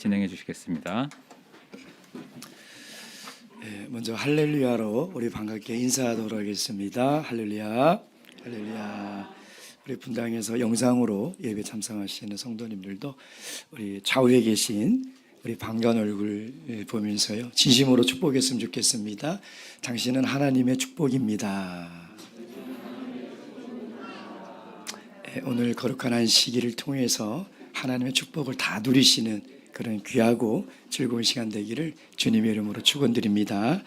진행해 주시겠습니다. 먼저 할렐루야로 우리 반갑게 인사하도록 하겠습니다. 할렐루야, 할렐루야. 우리 분당에서 영상으로 예배 참석하시는 성도님들도 우리 좌우에 계신 우리 반가운 얼굴 보면서요, 진심으로 축복했으면 좋겠습니다. 당신은 하나님의 축복입니다. 오늘 거룩한 한 시기를 통해서 하나님의 축복을 다 누리시는 그런 귀하고 즐거운 시간 되기를 주님의 이름으로 축원드립니다.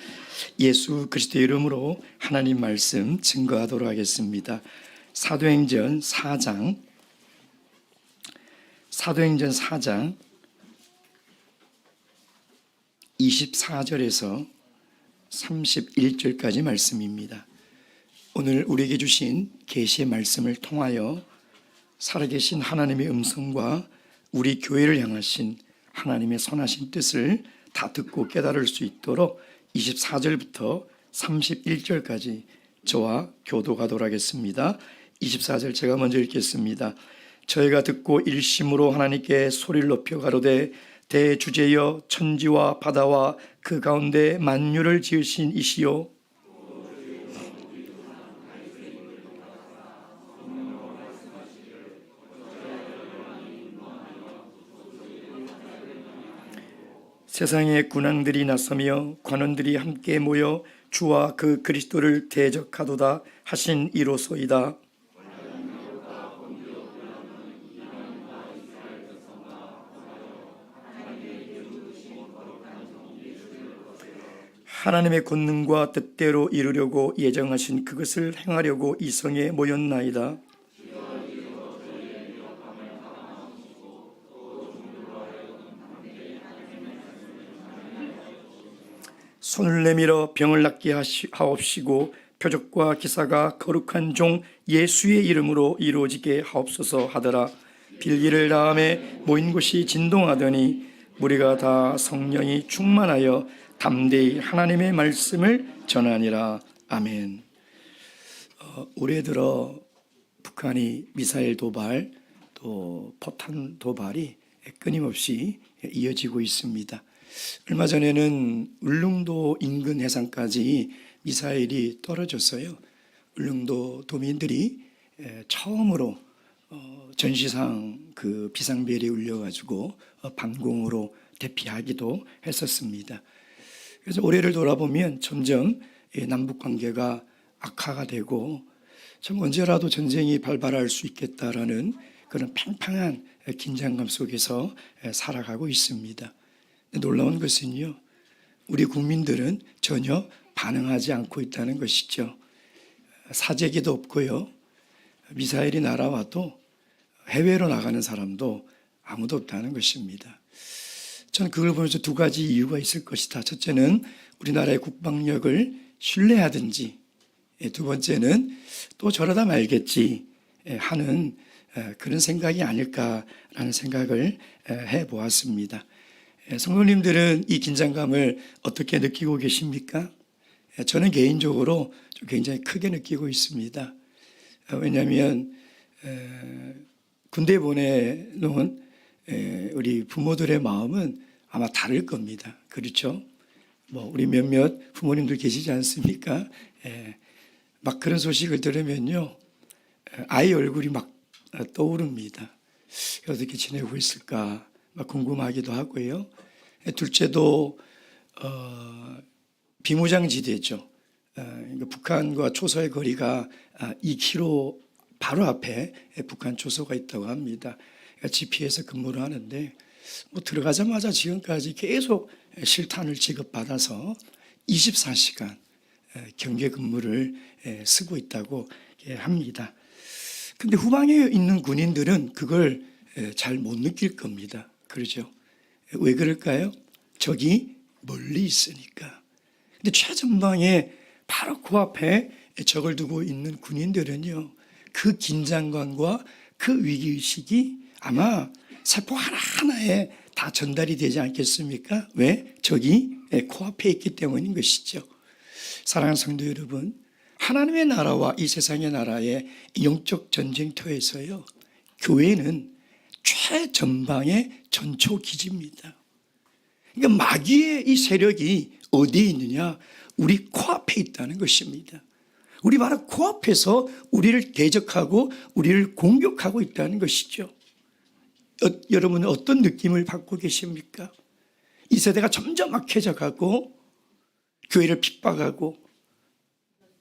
예수 그리스도의 이름으로 하나님 말씀 증거하도록 하겠습니다. 사도행전 4장 24절에서 31절까지 말씀입니다. 오늘 우리에게 주신 계시의 말씀을 통하여 살아계신 하나님의 음성과 우리 교회를 향하신 하나님의 선하신 뜻을 다 듣고 깨달을 수 있도록 24절부터 31절까지 저와 교도하도록 하겠습니다. 24절 제가 먼저 읽겠습니다. 저희가 듣고 일심으로 하나님께 소리를 높여 가로되 대주제여 천지와 바다와 그 가운데 만유를 지으신 이시요 세상의 군왕들이 나서며 관원들이 함께 모여 주와 그 그리스도를 대적하도다 하신 이로소이다. 하나님의 권능과 뜻대로 이루려고 예정하신 그것을 행하려고 이 성에 모였나이다. 손을 내밀어 병을 낫게 하옵시고 표적과 기사가 거룩한 종 예수의 이름으로 이루어지게 하옵소서 하더라. 빌기를 다음에 모인 곳이 진동하더니 무리가 다 성령이 충만하여 담대히 하나님의 말씀을 전하니라. 아멘. 올해 들어 북한이 미사일 도발 또 포탄 도발이 끊임없이 이어지고 있습니다. 얼마 전에는 울릉도 인근 해상까지 미사일이 떨어졌어요. 울릉도 도민들이 처음으로 전시상 그 비상벨이 울려가지고 반공으로 대피하기도 했었습니다. 그래서 올해를 돌아보면 점점 남북 관계가 악화가 되고 참 언제라도 전쟁이 발발할 수 있겠다라는 그런 팽팽한 긴장감 속에서 살아가고 있습니다. 놀라운 것은요, 우리 국민들은 전혀 반응하지 않고 있다는 것이죠. 사재기도 없고요, 미사일이 날아와도 해외로 나가는 사람도 아무도 없다는 것입니다. 저는 그걸 보면서 두 가지 이유가 있을 것이다. 첫째는 우리나라의 국방력을 신뢰하든지, 두 번째는 또 저러다 말겠지 하는 그런 생각이 아닐까라는 생각을 해보았습니다. 성도님들은 이 긴장감을 어떻게 느끼고 계십니까? 저는 개인적으로 좀 굉장히 크게 느끼고 있습니다. 왜냐하면 군대 보내놓은 우리 부모들의 마음은 아마 다를 겁니다. 그렇죠? 우리 몇몇 부모님들 계시지 않습니까? 막 그런 소식을 들으면요, 아이 얼굴이 막 떠오릅니다. 어떻게 지내고 있을까 막 궁금하기도 하고요. 둘째도 비무장지대죠. 북한과 초소의 거리가 2km 바로 앞에 북한 초소가 있다고 합니다. GP에서 근무를 하는데 들어가자마자 지금까지 계속 실탄을 지급받아서 24시간 경계 근무를 쓰고 있다고 합니다. 근데 후방에 있는 군인들은 그걸 잘 못 느낄 겁니다. 그렇죠? 왜 그럴까요? 적이 멀리 있으니까. 근데 최전방에 바로 그 앞에 적을 두고 있는 군인들은요, 그 긴장감과 그 위기의식이 아마 세포 하나하나에 다 전달이 되지 않겠습니까? 왜? 적이 코앞에 있기 때문인 것이죠. 사랑하는 성도 여러분, 하나님의 나라와 이 세상의 나라의 영적 전쟁터에서요, 교회는 최전방의 전초기지입니다. 그러니까 마귀의 이 세력이 어디에 있느냐? 우리 코앞에 있다는 것입니다. 우리 바로 코앞에서 우리를 대적하고 우리를 공격하고 있다는 것이죠. 여러분은 어떤 느낌을 받고 계십니까? 이 세대가 점점 악해져 가고 교회를 핍박하고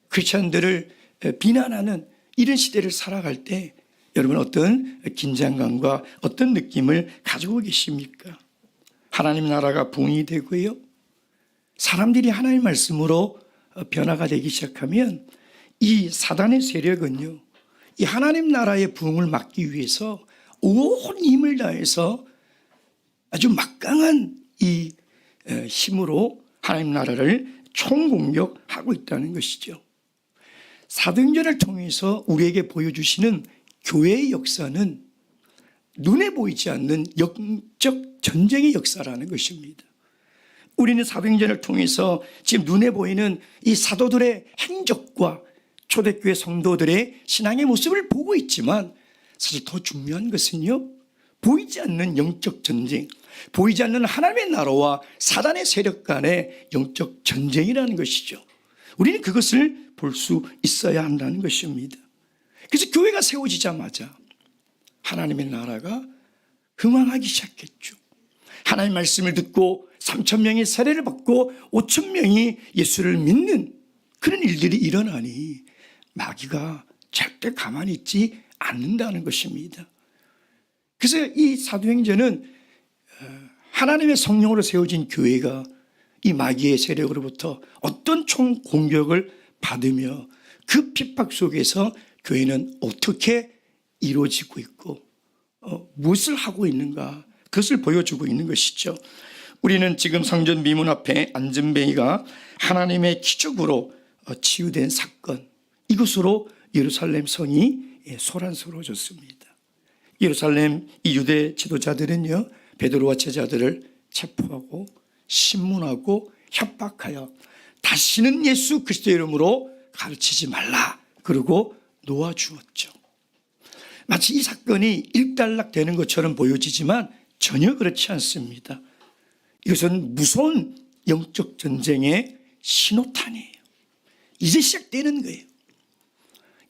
크리스천들을 비난하는 이런 시대를 살아갈 때 여러분 어떤 긴장감과 어떤 느낌을 가지고 계십니까? 하나님 나라가 붕이 되고요. 사람들이 하나님 말씀으로 변화가 되기 시작하면 이 사단의 세력은요, 이 하나님 나라의 부흥을 막기 위해서 온 힘을 다해서 아주 막강한 이 힘으로 하나님 나라를 총공격하고 있다는 것이죠. 사도행전을 통해서 우리에게 보여주시는 교회의 역사는 눈에 보이지 않는 영적 전쟁의 역사라는 것입니다. 우리는 사도행전을 통해서 지금 눈에 보이는 이 사도들의 행적과 초대교회 성도들의 신앙의 모습을 보고 있지만 사실 더 중요한 것은요, 보이지 않는 영적 전쟁, 보이지 않는 하나님의 나라와 사단의 세력 간의 영적 전쟁이라는 것이죠. 우리는 그것을 볼 수 있어야 한다는 것입니다. 그래서 교회가 세워지자마자 하나님의 나라가 흥왕하기 시작했죠. 하나님 말씀을 듣고 3,000명이 세례를 받고 5,000명이 예수를 믿는 그런 일들이 일어나니 마귀가 절대 가만히 있지 않는다는 것입니다. 그래서 이 사도행전은 하나님의 성령으로 세워진 교회가 이 마귀의 세력으로부터 어떤 총공격을 받으며 그 핍박 속에서 교회는 어떻게 이루어지고 있고 무엇을 하고 있는가, 그것을 보여주고 있는 것이죠. 우리는 지금 성전 미문 앞에 안전뱅이가 하나님의 기적으로 치유된 사건, 이것으로 예루살렘 성이 소란스러워졌습니다. 예루살렘 이 유대 지도자들은요, 베드로와 제자들을 체포하고 신문하고 협박하여 다시는 예수 그리스도의 이름으로 가르치지 말라 그러고 놓아주었죠. 마치 이 사건이 일단락되는 것처럼 보여지지만 전혀 그렇지 않습니다. 이것은 무서운 영적 전쟁의 신호탄이에요. 이제 시작되는 거예요.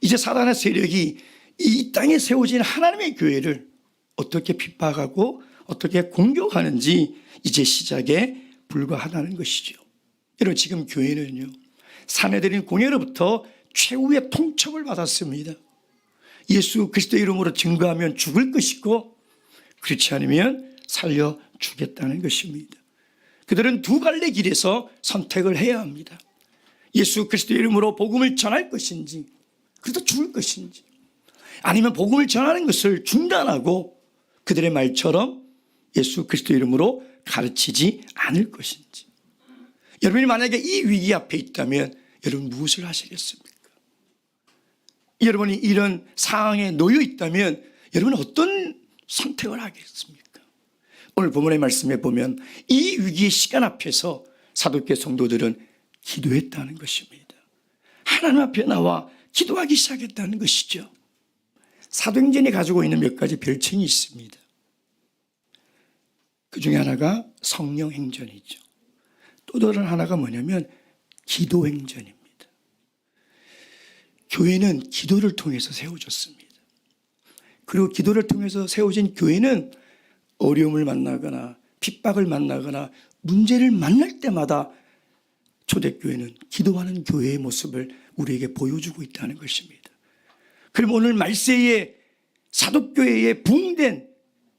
이제 사단의 세력이 이 땅에 세워진 하나님의 교회를 어떻게 핍박하고 어떻게 공격하는지 이제 시작에 불과하다는 것이죠. 여러분, 지금 교회는요, 사내들인 공회로부터 최후의 통첩을 받았습니다. 예수 그리스도의 이름으로 증거하면 죽을 것이고 그렇지 않으면 살려주겠다는 것입니다. 그들은 두 갈래 길에서 선택을 해야 합니다. 예수 그리스도의 이름으로 복음을 전할 것인지, 그래도 죽을 것인지, 아니면 복음을 전하는 것을 중단하고 그들의 말처럼 예수 그리스도의 이름으로 가르치지 않을 것인지. 여러분이 만약에 이 위기 앞에 있다면 여러분 무엇을 하시겠습니까? 여러분이 이런 상황에 놓여 있다면 여러분은 어떤 선택을 하겠습니까? 오늘 본문의 말씀에 보면 이 위기의 시간 앞에서 사도교회 성도들은 기도했다는 것입니다. 하나님 앞에 나와 기도하기 시작했다는 것이죠. 사도행전이 가지고 있는 몇 가지 별칭이 있습니다. 그 중에 하나가 성령행전이죠. 또 다른 하나가 뭐냐면 기도행전입니다. 교회는 기도를 통해서 세워졌습니다. 그리고 기도를 통해서 세워진 교회는 어려움을 만나거나 핍박을 만나거나 문제를 만날 때마다 초대교회는 기도하는 교회의 모습을 우리에게 보여주고 있다는 것입니다. 그럼 오늘 말세의 사도교회에 부흥된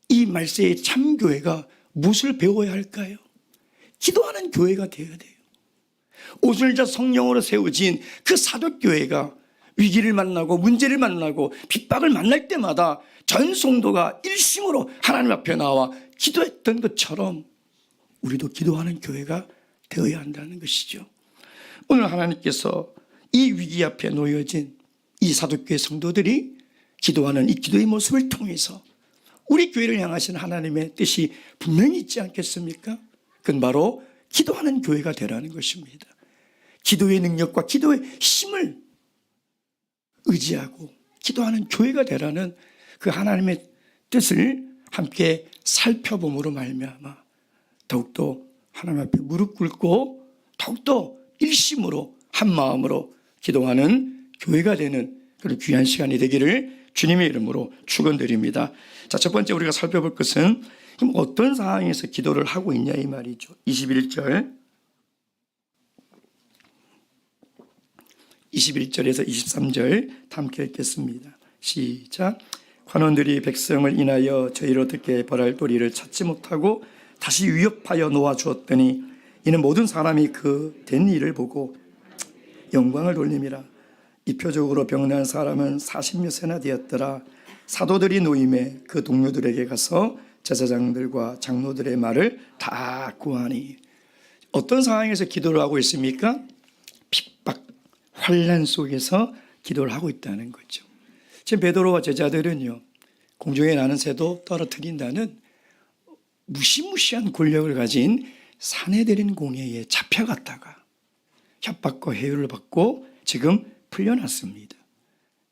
이 말세의 참교회가 무엇을 배워야 할까요? 기도하는 교회가 되어야 돼요. 오순절 성령으로 세워진 그 사도교회가 위기를 만나고 문제를 만나고 핍박을 만날 때마다 전 성도가 일심으로 하나님 앞에 나와 기도했던 것처럼 우리도 기도하는 교회가 되어야 한다는 것이죠. 오늘 하나님께서 이 위기 앞에 놓여진 이 사도교회 성도들이 기도하는 이 기도의 모습을 통해서 우리 교회를 향하신 하나님의 뜻이 분명히 있지 않겠습니까? 그건 바로 기도하는 교회가 되라는 것입니다. 기도의 능력과 기도의 힘을 의지하고 기도하는 교회가 되라는 그 하나님의 뜻을 함께 살펴봄으로 말미암아 더욱더 하나님 앞에 무릎 꿇고 더욱더 일심으로 한 마음으로 기도하는 교회가 되는 그런 귀한 시간이 되기를 주님의 이름으로 축원드립니다. 자, 첫 번째 우리가 살펴볼 것은 그럼 어떤 상황에서 기도를 하고 있냐 이 말이죠. 21절에서 23절 함께 읽겠습니다. 시작. 관원들이 백성을 인하여 저희를 어떻게 벌할 도리를 찾지 못하고 다시 위협하여 놓아주었더니 이는 모든 사람이 그 된 일을 보고 영광을 돌림이라. 이표적으로 병난 사람은 40몇 세나 되었더라. 사도들이 노임에 그 동료들에게 가서 제사장들과 장로들의 말을 다 구하니. 어떤 상황에서 기도를 하고 있습니까? 핍박, 환난 속에서 기도를 하고 있다는 거죠. 지금 베드로와 제자들은요, 공중에 나는 새도 떨어뜨린다는 무시무시한 권력을 가진 사내들인 공회에 잡혀갔다가 협박과 해유를 받고 지금 풀려났습니다.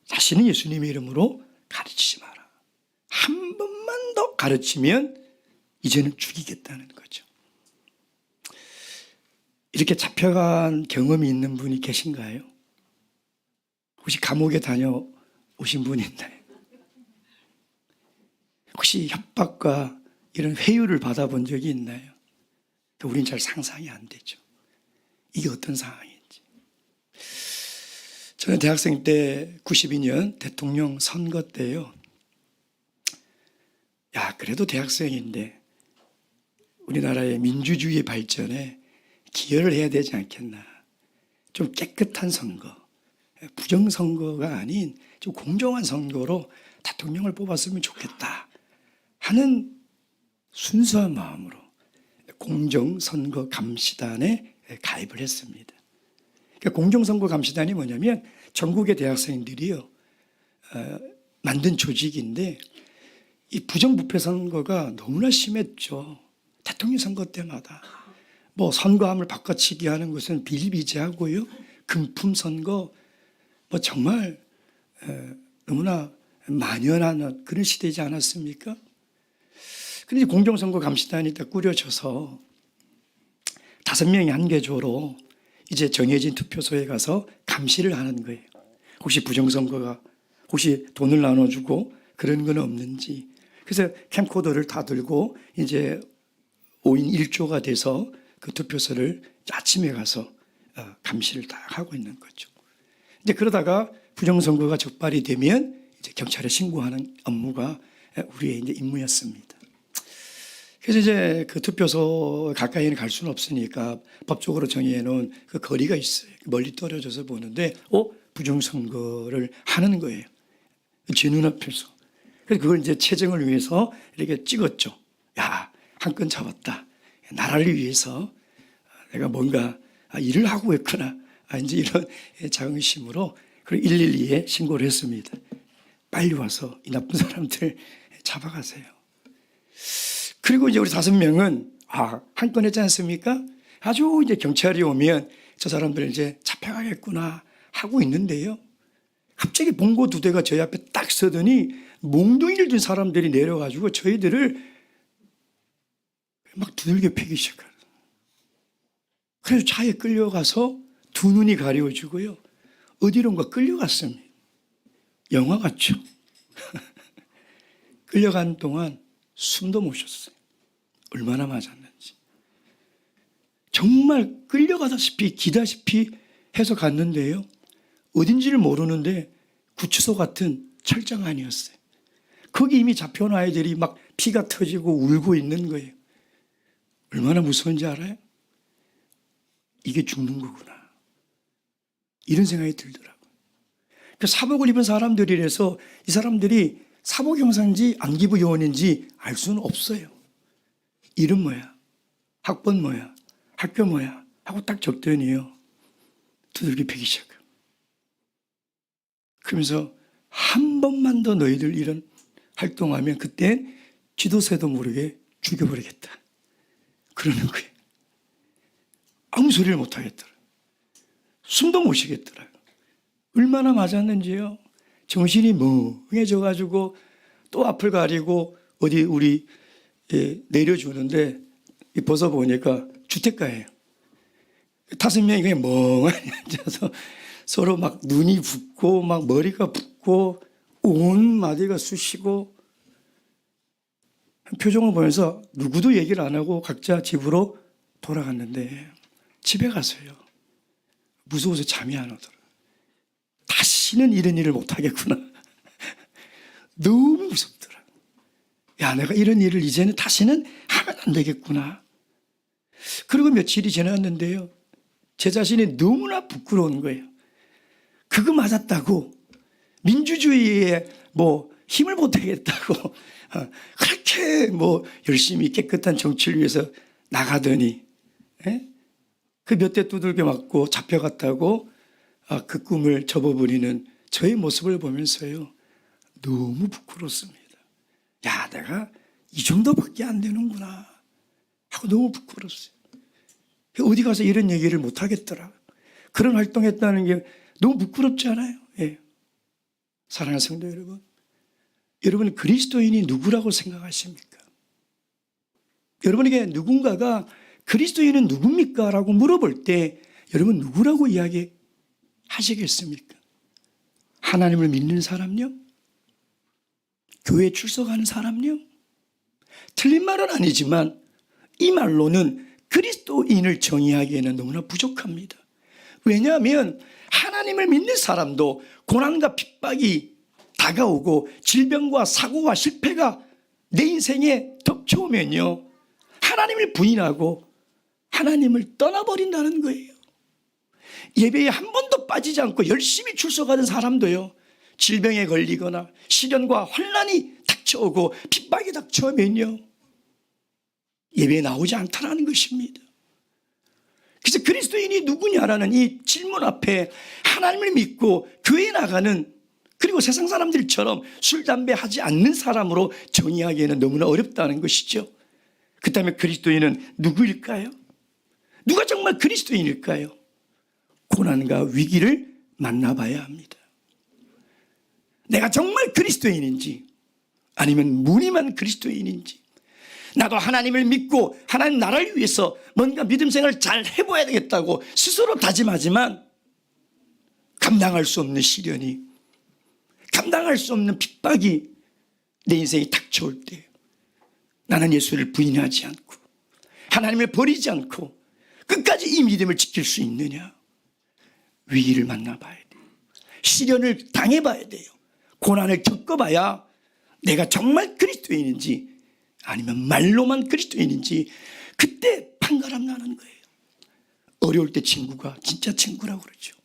다시는 예수님의 이름으로 가르치지 마라. 한 번만 더 가르치면 이제는 죽이겠다는 거죠. 이렇게 잡혀간 경험이 있는 분이 계신가요? 혹시 감옥에 다녀오신 분 있나요? 혹시 협박과 이런 회유를 받아본 적이 있나요? 우린 잘 상상이 안 되죠. 이게 어떤 상황인지. 저는 대학생 때 92년 대통령 선거 때요. 그래도 대학생인데 우리나라의 민주주의 발전에 기여를 해야 되지 않겠나. 좀 깨끗한 선거, 부정선거가 아닌 좀 공정한 선거로 대통령을 뽑았으면 좋겠다 하는 순수한 마음으로 공정선거 감시단에 가입을 했습니다. 그러니까 공정선거 감시단이 뭐냐면 전국의 대학생들이요 만든 조직인데 이 부정부패 선거가 너무나 심했죠. 대통령 선거 때마다 뭐 선거함을 바꿔치기 하는 것은 비일비재하고요. 금품 선거 뭐 정말 너무나 만연한 그런 시대이지 않았습니까? 그런데 공정선거 감시단이 딱 꾸려져서 5명이 한 개조로 이제 정해진 투표소에 가서 감시를 하는 거예요. 혹시 부정선거가 혹시 돈을 나눠주고 그런 건 없는지. 그래서 캠코더를 다 들고 이제 5인 1조가 돼서 그 투표소를 아침에 가서 감시를 다 하고 있는 거죠. 이제 그러다가 부정선거가 적발이 되면 이제 경찰에 신고하는 업무가 우리의 이제 임무였습니다. 그래서 이제 그 투표소 가까이는 갈 수는 없으니까 법적으로 정해놓은 그 거리가 있어요. 멀리 떨어져서 보는데, 부정선거를 하는 거예요. 제 눈앞에서. 그래서 그걸 이제 체증을 위해서 이렇게 찍었죠. 한 건 잡았다. 나라를 위해서 내가 뭔가 일을 하고 있구나. 이제 이런 자긍심으로 112에 신고를 했습니다. 빨리 와서 이 나쁜 사람들 잡아가세요. 그리고 이제 우리 5명은 한 건 했지 않습니까? 아주 이제 경찰이 오면 저 사람들 이제 잡혀가겠구나 하고 있는데요. 갑자기 봉고 2대가 저희 앞에 딱 서더니 몽둥이를 든 사람들이 내려가지고 저희들을 막 두들겨 패기 시작하는. 그래서 차에 끌려가서 2눈이 가려워지고요. 어디론가 끌려갔습니다. 영화 같죠? 끌려간 동안 숨도 못 쉬었어요. 얼마나 맞았는지. 정말 끌려가다시피 기다시피 해서 갔는데요. 어딘지를 모르는데 구치소 같은 철장 안이었어요. 거기 이미 잡혀온 아이들이 막 피가 터지고 울고 있는 거예요. 얼마나 무서운지 알아요? 이게 죽는 거구나. 이런 생각이 들더라고요. 그 사복을 입은 사람들이라서 이 사람들이 사복형사인지 안기부 요원인지 알 수는 없어요. 이름 뭐야? 학번 뭐야? 학교 뭐야? 하고 딱 적더니요. 두들겨 패기 시작해요. 그러면서 한 번만 더 너희들 이런 활동하면 그땐 지도새도 모르게 죽여버리겠다. 그러는 거예요. 아무 소리를 못 하겠더라고요. 숨도 못 쉬겠더라고요. 얼마나 맞았는지요. 정신이 멍해져가지고 또 앞을 가리고 어디 우리 내려주는데 벗어보니까 주택가예요. 5명이 그냥 멍하니 앉아서 서로 막 눈이 붓고 막 머리가 붓고 온 마디가 쑤시고 표정을 보면서 누구도 얘기를 안 하고 각자 집으로 돌아갔는데 집에 가서요. 무서워서 잠이 안 오더라. 다시는 이런 일을 못 하겠구나. 너무 무섭더라. 야, 내가 이런 일을 이제는 다시는 하면 안 되겠구나. 그리고 며칠이 지났는데요. 제 자신이 너무나 부끄러운 거예요. 그거 맞았다고 민주주의에 힘을 보태겠다고 그렇게 열심히 깨끗한 정치를 위해서 나가더니 그 몇 대 두들겨 맞고 잡혀갔다고 그 꿈을 접어버리는 저의 모습을 보면서요. 너무 부끄럽습니다. 야, 내가 이 정도밖에 안 되는구나 하고 너무 부끄럽어요. 어디 가서 이런 얘기를 못 하겠더라. 그런 활동했다는 게 너무 부끄럽지 않아요? 예. 사랑하는 성도 여러분, 여러분 그리스도인이 누구라고 생각하십니까? 여러분에게 누군가가 그리스도인은 누굽니까? 라고 물어볼 때 여러분 누구라고 이야기하시겠습니까? 하나님을 믿는 사람요? 교회에 출석하는 사람요? 틀린 말은 아니지만 이 말로는 그리스도인을 정의하기에는 너무나 부족합니다. 왜냐하면 하나님을 믿는 사람도 고난과 핍박이 다가오고 질병과 사고와 실패가 내 인생에 덮쳐오면요. 하나님을 부인하고 하나님을 떠나버린다는 거예요. 예배에 한 번도 빠지지 않고 열심히 출석하는 사람도요. 질병에 걸리거나 시련과 환난이 닥쳐오고 핍박이 닥쳐오면요. 예배에 나오지 않다라는 것입니다. 그래서 그리스도인이 누구냐라는 이 질문 앞에 하나님을 믿고 교회에 나가는 그리고 세상 사람들처럼 술, 담배 하지 않는 사람으로 정의하기에는 너무나 어렵다는 것이죠. 그렇다면 그리스도인은 누구일까요? 누가 정말 그리스도인일까요? 고난과 위기를 만나봐야 합니다. 내가 정말 그리스도인인지 아니면 무늬만 그리스도인인지 나도 하나님을 믿고 하나님 나라를 위해서 뭔가 믿음 생활을 잘 해봐야 되겠다고 스스로 다짐하지만 감당할 수 없는 시련이 감당할 수 없는 핍박이 내 인생에 닥쳐올 때 나는 예수를 부인하지 않고 하나님을 버리지 않고 끝까지 이 믿음을 지킬 수 있느냐? 위기를 만나봐야 돼요. 시련을 당해봐야 돼요. 고난을 겪어봐야 내가 정말 그리스도인인지 아니면 말로만 그리스도인인지 그때 판가름 나는 거예요. 어려울 때 친구가 진짜 친구라고 그러죠.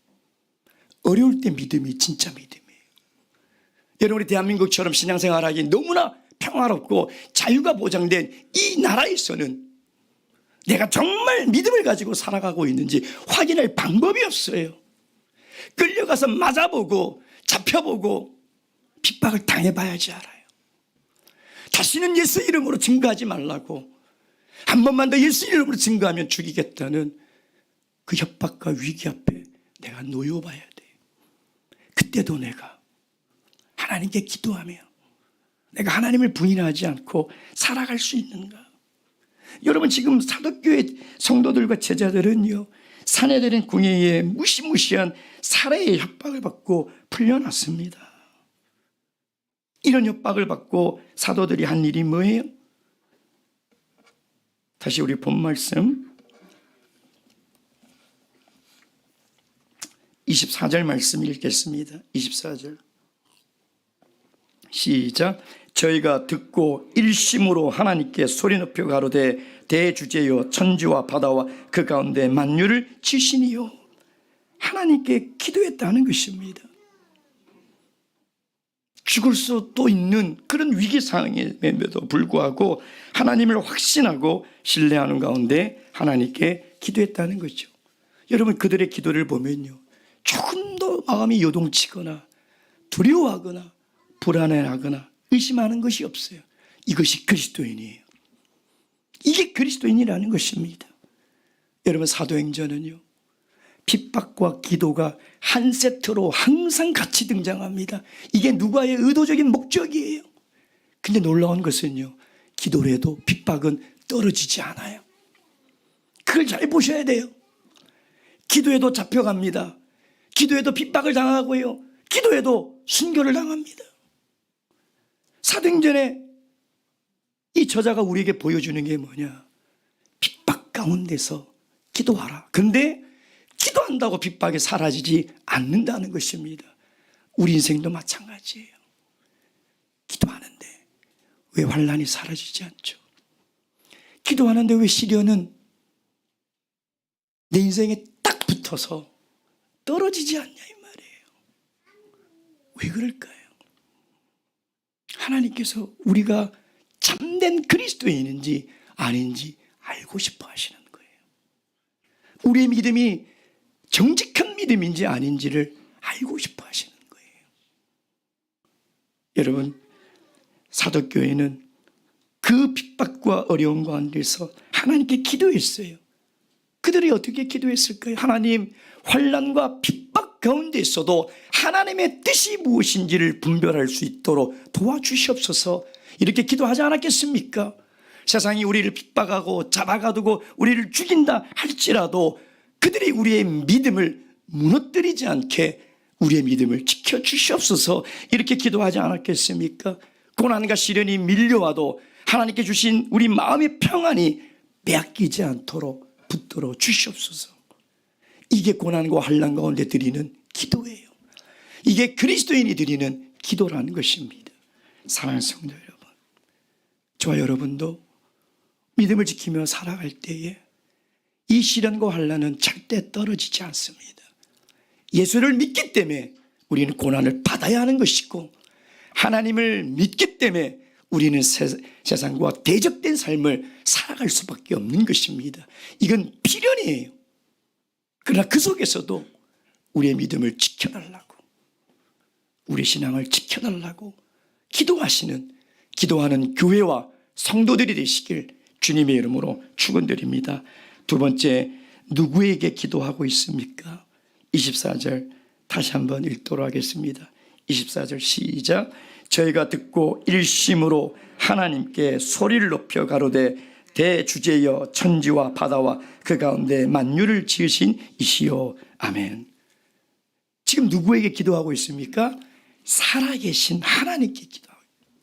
어려울 때 믿음이 진짜 믿음이에요. 여러분이 대한민국처럼 신앙생활하기 너무나 평화롭고 자유가 보장된 이 나라에서는 내가 정말 믿음을 가지고 살아가고 있는지 확인할 방법이 없어요. 끌려가서 맞아보고 잡혀보고 핍박을 당해봐야지 알아요. 다시는 예수 이름으로 증거하지 말라고 한 번만 더 예수 이름으로 증거하면 죽이겠다는 그 협박과 위기 앞에 내가 놓여봐야 돼요. 그때도 내가 하나님께 기도하며 내가 하나님을 부인하지 않고 살아갈 수 있는가? 여러분 지금 사도교회 성도들과 제자들은요 사내들인 궁예에 무시무시한 살해의 협박을 받고 풀려났습니다. 이런 협박을 받고 사도들이 한 일이 뭐예요? 다시 우리 본 말씀 24절 말씀 읽겠습니다. 24절 시작. 저희가 듣고 일심으로 하나님께 소리 높여 가로되 대주제여 천지와 바다와 그 가운데 만유를 지시니요. 하나님께 기도했다는 것입니다. 죽을 수도 있는 그런 위기 상황임에도 불구하고 하나님을 확신하고 신뢰하는 가운데 하나님께 기도했다는 거죠. 여러분 그들의 기도를 보면요 조금도 마음이 요동치거나 두려워하거나 불안해하거나 의심하는 것이 없어요. 이것이 그리스도인이에요. 이게 그리스도인이라는 것입니다. 여러분 사도행전은요 핍박과 기도가 한 세트로 항상 같이 등장합니다. 이게 누가의 의도적인 목적이에요. 근데 놀라운 것은요 기도로 해도 핍박은 떨어지지 않아요. 그걸 기도를 잘 보셔야 돼요. 기도에도 잡혀갑니다. 기도에도 핍박을 당하고요. 기도에도 순교를 당합니다. 사도행전에 이 저자가 우리에게 보여주는 게 뭐냐? 핍박 가운데서 기도하라. 근데 기도한다고 핍박이 사라지지 않는다는 것입니다. 우리 인생도 마찬가지예요. 기도하는데 왜 환난이 사라지지 않죠? 기도하는데 왜 시련은 내 인생에 딱 붙어서 떨어지지 않냐 이 말이에요. 왜 그럴까요? 하나님께서 우리가 참된 그리스도인인지 아닌지 알고 싶어 하시는 거예요. 우리의 믿음이 정직한 믿음인지 아닌지를 알고 싶어 하시는 거예요. 여러분, 사도교회는 그 핍박과 어려운 가운데서 하나님께 기도했어요. 그들이 어떻게 기도했을까요? 하나님, 환난과 핍박 가운데 있어도 하나님의 뜻이 무엇인지를 분별할 수 있도록 도와주시옵소서. 이렇게 기도하지 않았겠습니까? 세상이 우리를 핍박하고 잡아가두고 우리를 죽인다 할지라도 그들이 우리의 믿음을 무너뜨리지 않게 우리의 믿음을 지켜주시옵소서. 이렇게 기도하지 않았겠습니까? 고난과 시련이 밀려와도 하나님께 주신 우리 마음의 평안이 빼앗기지 않도록 붙들어 주시옵소서. 이게 고난과 환난 가운데 드리는 기도예요. 이게 그리스도인이 드리는 기도라는 것입니다. 사랑하는 성도 여러분, 저와 여러분도 믿음을 지키며 살아갈 때에 이 시련과 환난은 절대 떨어지지 않습니다. 예수를 믿기 때문에 우리는 고난을 받아야 하는 것이고, 하나님을 믿기 때문에 우리는 세상과 대적된 삶을 살아갈 수밖에 없는 것입니다. 이건 필연이에요. 그러나 그 속에서도 우리의 믿음을 지켜달라고, 우리 신앙을 지켜달라고 기도하는 교회와 성도들이 되시길 주님의 이름으로 축원드립니다. 두 번째, 누구에게 기도하고 있습니까? 24절 다시 한번 읽도록 하겠습니다. 24절 시작. 저희가 듣고 일심으로 하나님께 소리를 높여 가로되 대주제여 천지와 바다와 그 가운데 만유를 지으신 이시여. 아멘. 지금 누구에게 기도하고 있습니까? 살아계신 하나님께 기도하고 있습니다.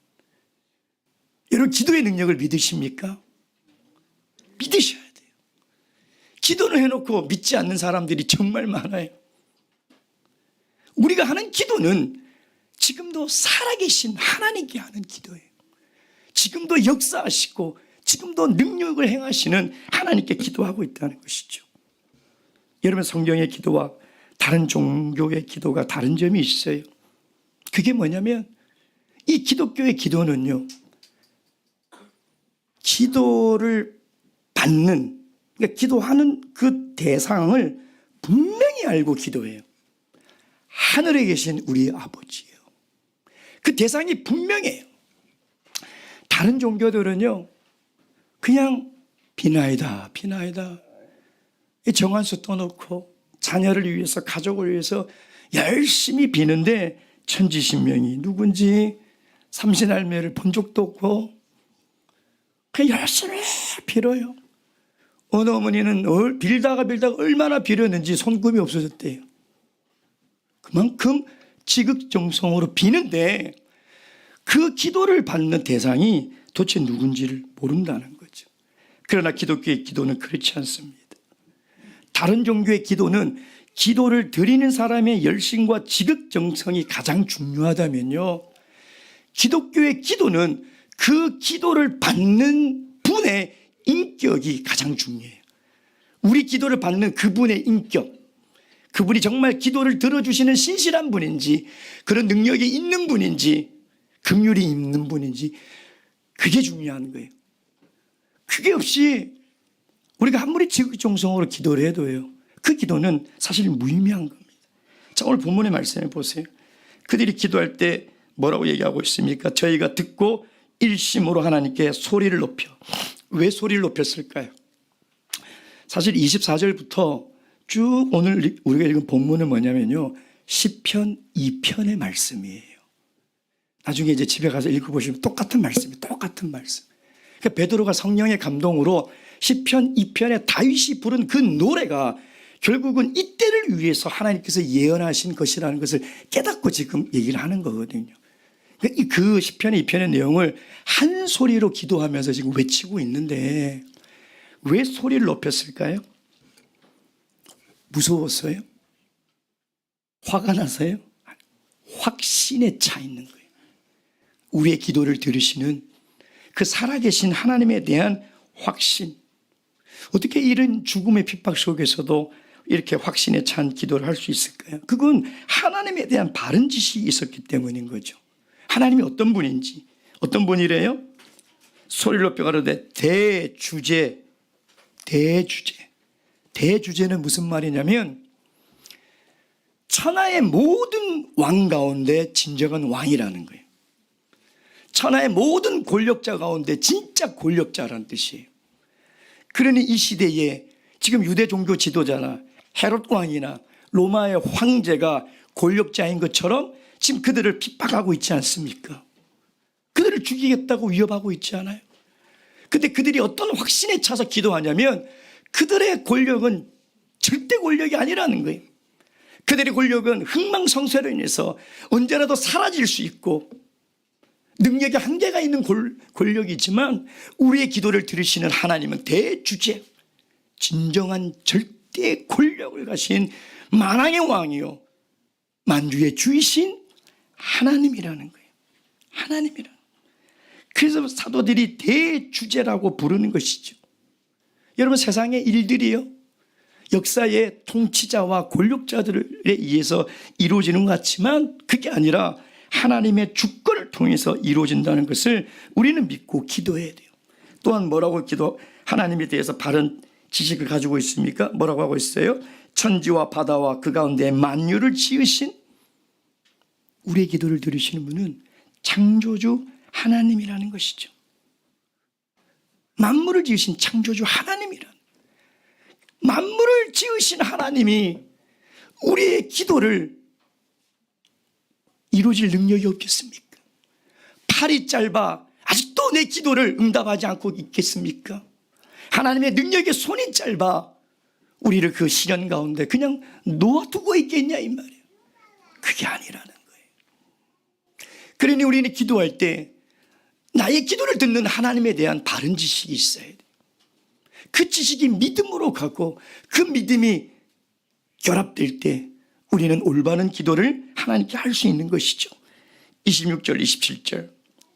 여러분, 기도의 능력을 믿으십니까? 믿으셔야 돼요. 기도를 해놓고 믿지 않는 사람들이 정말 많아요. 우리가 하는 기도는 지금도 살아계신 하나님께 하는 기도예요. 지금도 역사하시고 지금도 능력을 행하시는 하나님께 기도하고 있다는 것이죠. 여러분, 성경의 기도와 다른 종교의 기도가 다른 점이 있어요. 그게 뭐냐면 이 기독교의 기도는요, 기도를 받는, 그러니까 기도하는 그 대상을 분명히 알고 기도해요. 하늘에 계신 우리 아버지예요. 그 대상이 분명해요. 다른 종교들은요, 그냥 비나이다 비나이다 정한수 떠놓고 자녀를 위해서, 가족을 위해서 열심히 비는데 천지신명이 누군지 삼신할매를 본 적도 없고 그냥 열심히 빌어요. 어느 어머니는 빌다가 얼마나 빌었는지 손금이 없어졌대요. 그만큼 지극정성으로 비는데 그 기도를 받는 대상이 도대체 누군지를 모른다는 거죠. 그러나 기독교의 기도는 그렇지 않습니다. 다른 종교의 기도는 기도를 드리는 사람의 열심과 지극정성이 가장 중요하다면요, 기독교의 기도는 그 기도를 받는 분의 인격이 가장 중요해요. 우리 기도를 받는 그분의 인격, 그분이 정말 기도를 들어주시는 신실한 분인지, 그런 능력이 있는 분인지, 긍휼이 있는 분인지, 그게 중요한 거예요. 그게 없이 우리가 아무리 지극정성으로 기도를 해도요, 그 기도는 사실 무의미한 겁니다. 자, 오늘 본문의 말씀을 보세요. 그들이 기도할 때 뭐라고 얘기하고 있습니까? 저희가 듣고 일심으로 하나님께 소리를 높여. 왜 소리를 높였을까요? 사실 24절부터 쭉 오늘 우리가 읽은 본문은 뭐냐면요, 시편 2편의 말씀이에요. 나중에 이제 집에 가서 읽어보시면 똑같은 말씀이에요. 똑같은 말씀. 그러니까 베드로가 성령의 감동으로 시편 2편에 다윗이 부른 그 노래가 결국은 이때를 위해서 하나님께서 예언하신 것이라는 것을 깨닫고 지금 얘기를 하는 거거든요. 그 시편 2편의 내용을 한 소리로 기도하면서 지금 외치고 있는데 왜 소리를 높였을까요? 무서웠어요? 화가 나서요? 확신에 차 있는 거예요. 우리의 기도를 들으시는 그 살아계신 하나님에 대한 확신. 어떻게 이런 죽음의 핍박 속에서도 이렇게 확신에 찬 기도를 할 수 있을까요? 그건 하나님에 대한 바른 지식이 있었기 때문인 거죠. 하나님이 어떤 분인지, 어떤 분이래요? 소리를 높여 가로되 대주제. 대주제는 무슨 말이냐면 천하의 모든 왕 가운데 진정한 왕이라는 거예요. 천하의 모든 권력자 가운데 진짜 권력자라는 뜻이에요. 그러니 이 시대에 지금 유대 종교 지도자나 헤롯 왕이나 로마의 황제가 권력자인 것처럼 지금 그들을 핍박하고 있지 않습니까? 그들을 죽이겠다고 위협하고 있지 않아요? 근데 그들이 어떤 확신에 차서 기도하냐면 그들의 권력은 절대 권력이 아니라는 거예요. 그들의 권력은 흥망성쇠로 인해서 언제라도 사라질 수 있고 능력의 한계가 있는 권력이지만 우리의 기도를 들으시는 하나님은 대주제, 진정한 절대 권력을 가신 만왕의 왕이요 만주의 주이신 하나님이라는 거예요. 하나님이라는. 그래서 사도들이 대주제라고 부르는 것이죠. 여러분, 세상의 일들이요 역사의 통치자와 권력자들에 의해서 이루어지는 것 같지만 그게 아니라 하나님의 주권을 통해서 이루어진다는 것을 우리는 믿고 기도해야 돼요. 또한 뭐라고 하나님에 대해서 바른 지식을 가지고 있습니까? 뭐라고 하고 있어요? 천지와 바다와 그 가운데 만유를 지으신 우리의 기도를 들으시는 분은 창조주 하나님이라는 것이죠. 만물을 지으신 창조주 하나님이라는, 만물을 지으신 하나님이 우리의 기도를 이루어질 능력이 없겠습니까? 팔이 짧아 아직도 내 기도를 응답하지 않고 있겠습니까? 하나님의 능력의 손이 짧아 우리를 그 시련 가운데 그냥 놓아두고 있겠냐 이 말이에요. 그게 아니라는 거예요. 그러니 우리는 기도할 때 나의 기도를 듣는 하나님에 대한 바른 지식이 있어야 돼요. 그 지식이 믿음으로 가고 그 믿음이 결합될 때 우리는 올바른 기도를 하나님께 할 수 있는 것이죠. 26절 27절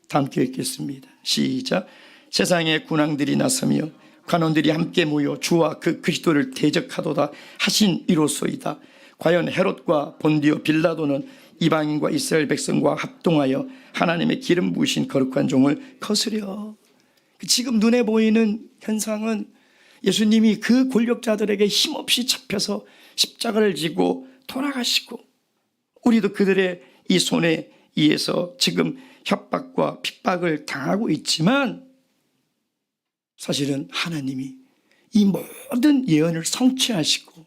다 함께 읽겠습니다. 시작. 세상의 군왕들이 나서며 관원들이 함께 모여 주와 그 그리스도를 대적하도다 하신 이로소이다. 과연 헤롯과 본디오 빌라도는 이방인과 이스라엘 백성과 합동하여 하나님의 기름 부으신 거룩한 종을 거스려. 지금 눈에 보이는 현상은 예수님이 그 권력자들에게 힘없이 잡혀서 십자가를 지고 돌아가시고 우리도 그들의 이 손에 의해서 지금 협박과 핍박을 당하고 있지만 사실은 하나님이 이 모든 예언을 성취하시고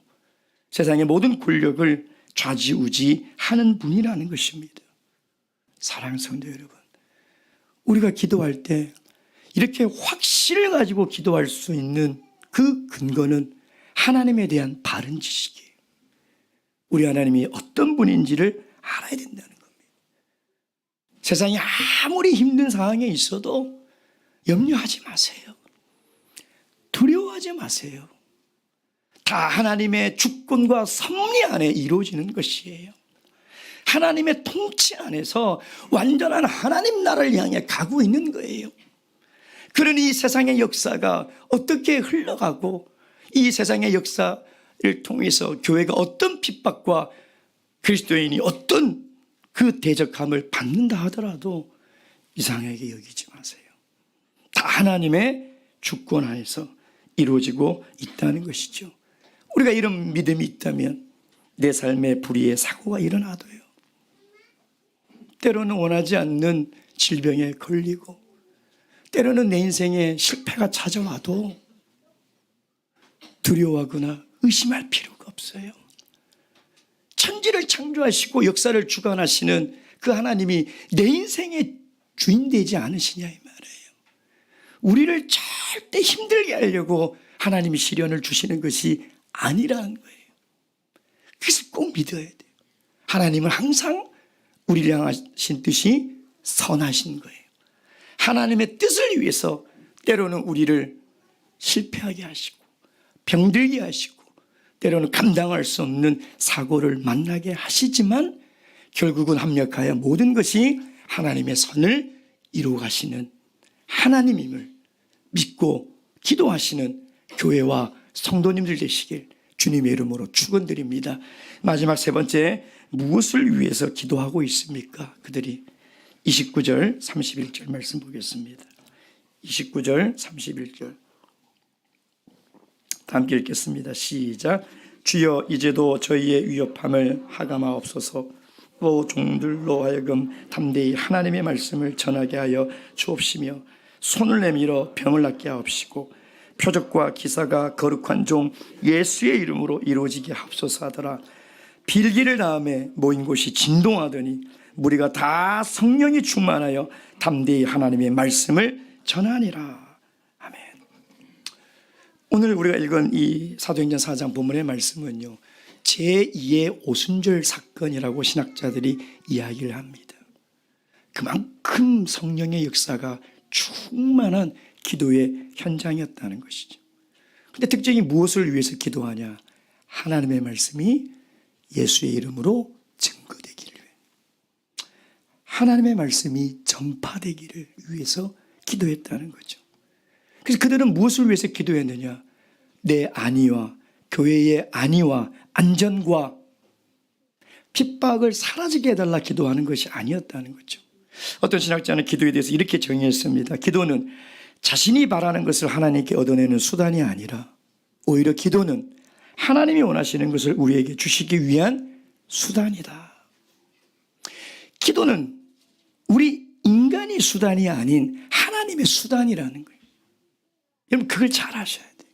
세상의 모든 권력을 좌지우지하는 분이라는 것입니다. 사랑하는 성도 여러분, 우리가 기도할 때 이렇게 확신을 가지고 기도할 수 있는 그 근거는 하나님에 대한 바른 지식이에요. 우리 하나님이 어떤 분인지를 알아야 된다는 겁니다. 세상이 아무리 힘든 상황에 있어도 염려하지 마세요. 두려워하지 마세요. 다 하나님의 주권과 섭리 안에 이루어지는 것이에요. 하나님의 통치 안에서 완전한 하나님 나라를 향해 가고 있는 거예요. 그러니 이 세상의 역사가 어떻게 흘러가고 이 세상의 역사를 통해서 교회가 어떤 핍박과 그리스도인이 어떤 그 대적함을 받는다 하더라도 이상하게 여기지 마세요. 다 하나님의 주권 하에서 이루어지고 있다는 것이죠. 우리가 이런 믿음이 있다면 내 삶의 불의의 사고가 일어나도요, 때로는 원하지 않는 질병에 걸리고 때로는 내 인생에 실패가 찾아와도 두려워하거나 의심할 필요가 없어요. 천지를 창조하시고 역사를 주관하시는 그 하나님이 내 인생의 주인 되지 않으시냐 이 말이에요. 우리를 절대 힘들게 하려고 하나님이 시련을 주시는 것이 아니라는 거예요. 그것을 꼭 믿어야 돼요. 하나님은 항상 우리를 향하신 뜻이 선하신 거예요. 하나님의 뜻을 위해서 때로는 우리를 실패하게 하시고 병들게 하시고 때로는 감당할 수 없는 사고를 만나게 하시지만 결국은 합력하여 모든 것이 하나님의 선을 이루어 가시는 하나님임을 믿고 기도하시는 교회와 성도님들 되시길 주님의 이름으로 축원드립니다. 마지막 세 번째, 무엇을 위해서 기도하고 있습니까? 그들이 29절 31절 말씀 보겠습니다. 29절 31절 다 함께 읽겠습니다. 시작. 주여 이제도 저희의 위협함을 하감하옵소서. 또 종들로 하여금 담대히 하나님의 말씀을 전하게 하여 주옵시며 손을 내밀어 병을 낫게 하옵시고 표적과 기사가 거룩한 종 예수의 이름으로 이루어지게 하옵소서 하더라. 빌기를 다음에 모인 곳이 진동하더니 무리가 다 성령이 충만하여 담대히 하나님의 말씀을 전하니라. 아멘. 오늘 우리가 읽은 이 사도행전 4장 본문의 말씀은요, 제2의 오순절 사건이라고 신학자들이 이야기를 합니다. 그만큼 성령의 역사가 충만한 기도의 현장이었다는 것이죠. 근데 특징이 무엇을 위해서 기도하냐? 하나님의 말씀이 예수의 이름으로 증거되기를, 하나님의 말씀이 전파되기를 위해서 기도했다는 거죠. 그래서 그들은 무엇을 위해서 기도했느냐? 내 안위와 교회의 안위와 안전과 핍박을 사라지게 해달라 기도하는 것이 아니었다는 거죠. 어떤 신학자는 기도에 대해서 이렇게 정의했습니다. 기도는 자신이 바라는 것을 하나님께 얻어내는 수단이 아니라 오히려 기도는 하나님이 원하시는 것을 우리에게 주시기 위한 수단이다. 기도는 우리 인간의 수단이 아닌 하나님의 수단이라는 거예요. 여러분 그걸 잘 아셔야 돼요.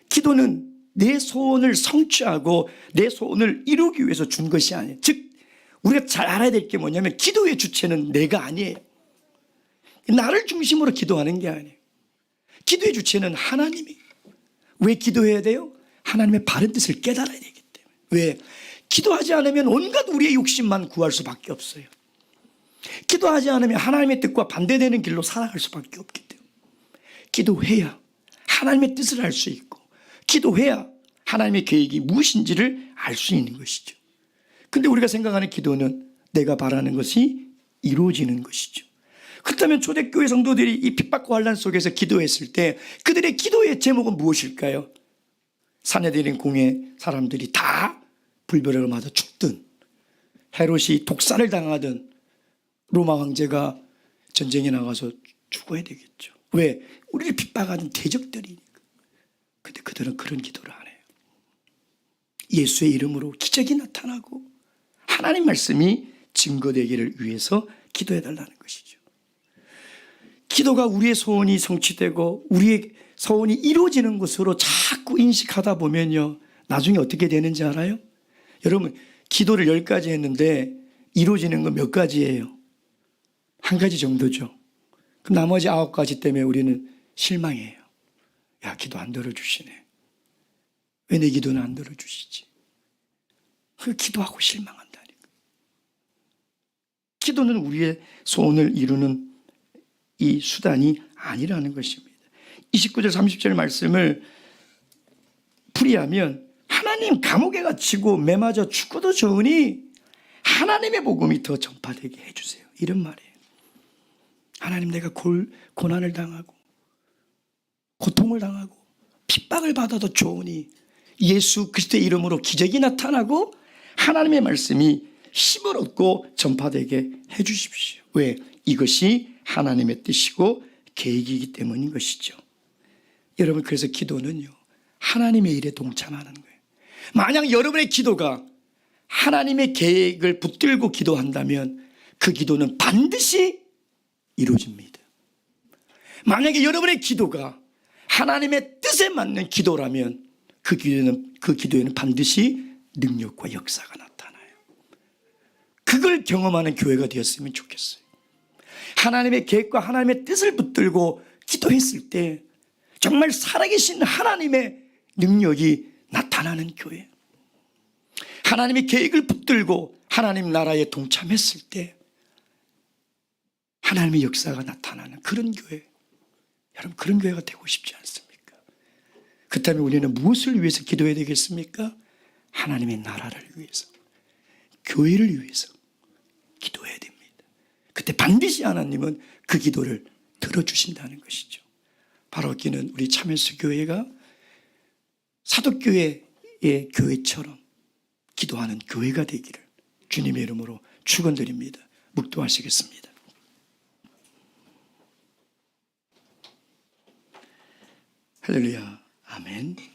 기도는 내 소원을 성취하고 내 소원을 이루기 위해서 준 것이 아니에요. 즉 우리가 잘 알아야 될 게 뭐냐면 기도의 주체는 내가 아니에요. 나를 중심으로 기도하는 게 아니에요. 기도의 주체는 하나님이에요. 왜 기도해야 돼요? 하나님의 바른 뜻을 깨달아야 되기 때문에. 왜? 기도하지 않으면 온갖 우리의 욕심만 구할 수밖에 없어요. 기도하지 않으면 하나님의 뜻과 반대되는 길로 살아갈 수밖에 없기 때문에 기도해야 하나님의 뜻을 알 수 있고 기도해야 하나님의 계획이 무엇인지를 알 수 있는 것이죠. 근데 우리가 생각하는 기도는 내가 바라는 것이 이루어지는 것이죠. 그렇다면 초대교회 성도들이 이 핍박과 환난 속에서 기도했을 때 그들의 기도의 제목은 무엇일까요? 사내들인 공의 사람들이 다 불벼락을 맞아 죽든 헤롯이 독살을 당하든 로마 황제가 전쟁에 나가서 죽어야 되겠죠. 왜? 우리를 핍박하는 대적들이니까. 근데 그들은 그런 기도를 안 해요. 예수의 이름으로 기적이 나타나고 하나님 말씀이 증거되기를 위해서 기도해달라는 것이죠. 기도가 우리의 소원이 성취되고 우리의 소원이 이루어지는 것으로 자꾸 인식하다 보면요, 나중에 어떻게 되는지 알아요? 여러분 기도를 10가지 했는데 이루어지는 건 몇 가지예요? 한 가지 정도죠. 그럼 나머지 9가지 때문에 우리는 실망해요. 야, 기도 안 들어주시네. 왜 내 기도는 안 들어주시지? 그 기도하고 실망한다니까. 기도는 우리의 소원을 이루는 이 수단이 아니라는 것입니다. 29절 30절 말씀을 풀이하면 하나님 감옥에 갇히고 매맞아 죽어도 좋으니 하나님의 복음이 더 전파되게 해주세요. 이런 말이에요. 하나님 내가 고난을 당하고 고통을 당하고 핍박을 받아도 좋으니 예수 그리스도의 이름으로 기적이 나타나고 하나님의 말씀이 힘을 얻고 전파되게 해주십시오. 왜? 이것이 하나님의 뜻이고 계획이기 때문인 것이죠. 여러분 그래서 기도는요 하나님의 일에 동참하는 거예요. 만약 여러분의 기도가 하나님의 계획을 붙들고 기도한다면 그 기도는 반드시 이루어집니다. 만약에 여러분의 기도가 하나님의 뜻에 맞는 기도라면 그 기도에는 반드시 능력과 역사가 나타나요. 그걸 경험하는 교회가 되었으면 좋겠어요. 하나님의 계획과 하나님의 뜻을 붙들고 기도했을 때 정말 살아계신 하나님의 능력이 나타나는 교회, 하나님의 계획을 붙들고 하나님 나라에 동참했을 때 하나님의 역사가 나타나는 그런 교회, 여러분 그런 교회가 되고 싶지 않습니까? 그렇다면 우리는 무엇을 위해서 기도해야 되겠습니까? 하나님의 나라를 위해서, 교회를 위해서 기도해야 됩니다. 그때 반드시 하나님은 그 기도를 들어주신다는 것이죠. 바로 기는 우리 참여수 교회가 사도교회의 교회처럼 기도하는 교회가 되기를 주님의 이름으로 축원드립니다. 묵도하시겠습니다. 할렐루야. 아멘.